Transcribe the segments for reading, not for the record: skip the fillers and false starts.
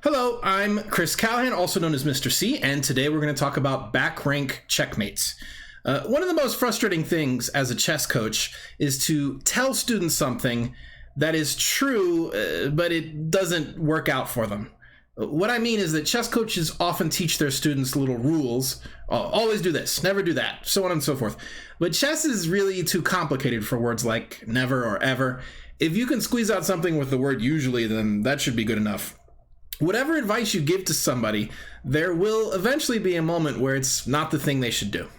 Hello, I'm Chris Callahan, also known as Mr. C, and today we're going to talk about back rank checkmates. One of the most frustrating things as a chess coach is to tell students something that is true, but it doesn't work out for them. What I mean is that chess coaches often teach their students little rules. Always do this, never do that, so on and so forth. But chess is really too complicated for words like never or ever. If you can squeeze out something with the word usually, then that should be good enough. Whatever advice you give to somebody, there will eventually be a moment where it's not the thing they should do.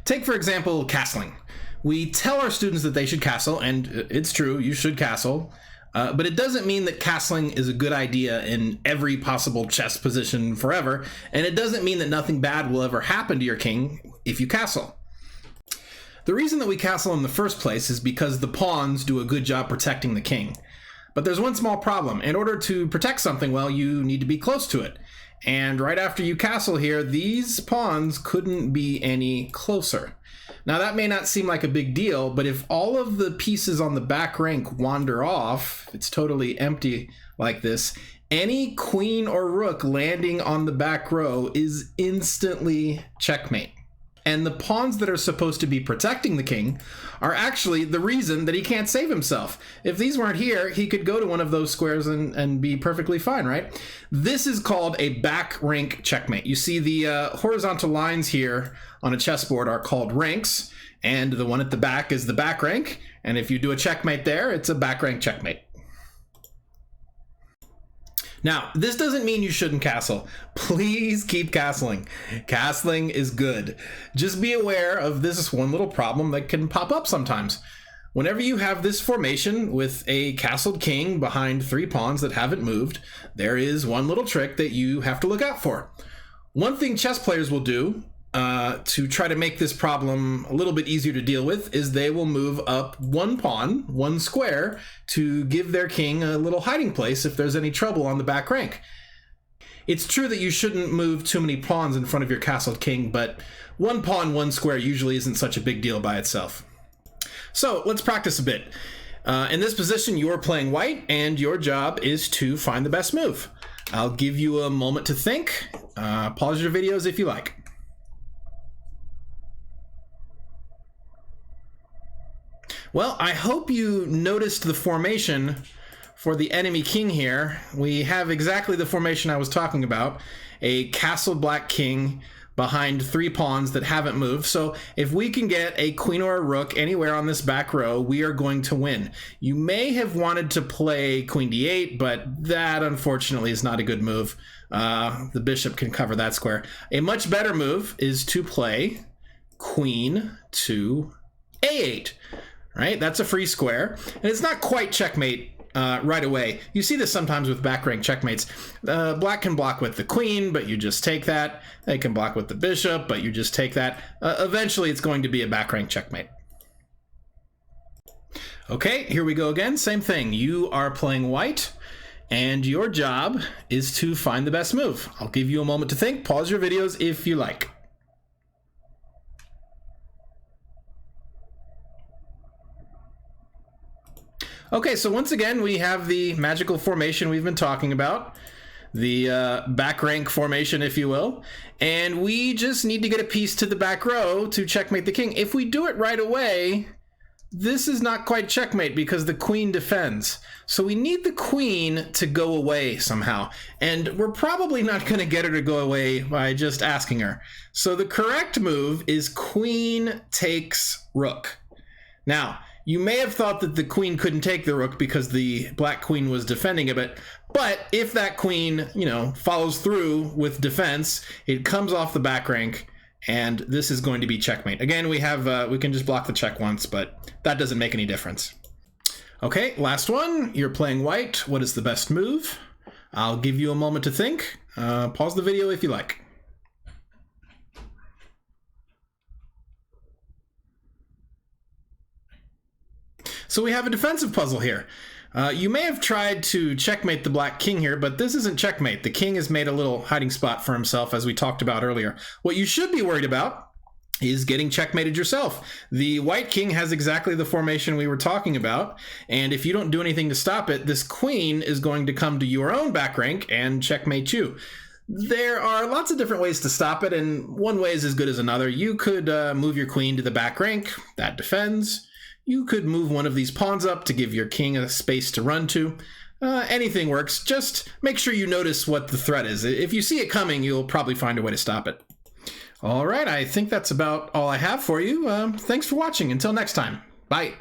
Take, for example, castling. We tell our students that they should castle, and it's true, you should castle, but it doesn't mean that castling is a good idea in every possible chess position forever, and it doesn't mean that nothing bad will ever happen to your king if you castle. The reason that we castle in the first place is because the pawns do a good job protecting the king. But there's one small problem. In order to protect something well, you need to be close to it. And right after you castle here, these pawns couldn't be any closer. Now that may not seem like a big deal, but if all of the pieces on the back rank wander off, it's totally empty like this, any queen or rook landing on the back row is instantly checkmate. And the pawns that are supposed to be protecting the king are actually the reason that he can't save himself. If these weren't here, he could go to one of those squares and be perfectly fine, right? This is called a back rank checkmate. You see the horizontal lines here on a chessboard are called ranks, and the one at the back is the back rank. And if you do a checkmate there, it's a back rank checkmate. Now, this doesn't mean you shouldn't castle. Please keep castling. Castling is good. Just be aware of this one little problem that can pop up sometimes. Whenever you have this formation with a castled king behind three pawns that haven't moved, there is one little trick that you have to look out for. One thing chess players will do to try to make this problem a little bit easier to deal with is they will move up one pawn, one square, to give their king a little hiding place if there's any trouble on the back rank. It's true that you shouldn't move too many pawns in front of your castled king, but one pawn, one square usually isn't such a big deal by itself. So let's practice a bit. In this position, you're playing white, and your job is to find the best move. I'll give you a moment to think. Pause your videos if you like. Well, I hope you noticed the formation for the enemy king here. We have exactly the formation I was talking about, a castled black king behind three pawns that haven't moved. So if we can get a queen or a rook anywhere on this back row, we are going to win. You may have wanted to play queen d8, but that unfortunately is not a good move. The bishop can cover that square. A much better move is to play queen to a8. Right? That's a free square. And it's not quite checkmate right away. You see this sometimes with back rank checkmates. Black can block with the queen, but you just take that. They can block with the bishop, but you just take that. Eventually, it's going to be a back rank checkmate. Okay, here we go again. Same thing. You are playing white, and your job is to find the best move. I'll give you a moment to think. Pause your videos if you like. Okay, so once again, we have the magical formation we've been talking about, the back rank formation, if you will, and we just need to get a piece to the back row to checkmate the king. If we do it right away, this is not quite checkmate because the queen defends. So we need the queen to go away somehow, and we're probably not going to get her to go away by just asking her. So the correct move is queen takes rook. Now, you may have thought that the queen couldn't take the rook because the black queen was defending a bit, but if that queen, follows through with defense, it comes off the back rank, and this is going to be checkmate. Again, we can just block the check once, but that doesn't make any difference. Okay, last one. You're playing white. What is the best move? I'll give you a moment to think. Pause the video if you like. So we have a defensive puzzle here. You may have tried to checkmate the black king here, but this isn't checkmate. The king has made a little hiding spot for himself, as we talked about earlier. What you should be worried about is getting checkmated yourself. The white king has exactly the formation we were talking about, and if you don't do anything to stop it, this queen is going to come to your own back rank and checkmate you. There are lots of different ways to stop it, and one way is as good as another. You could move your queen to the back rank. That defends. You could move one of these pawns up to give your king a space to run to. Anything works. Just make sure you notice what the threat is. If you see it coming, you'll probably find a way to stop it. All right, I think that's about all I have for you. Thanks for watching. Until next time. Bye.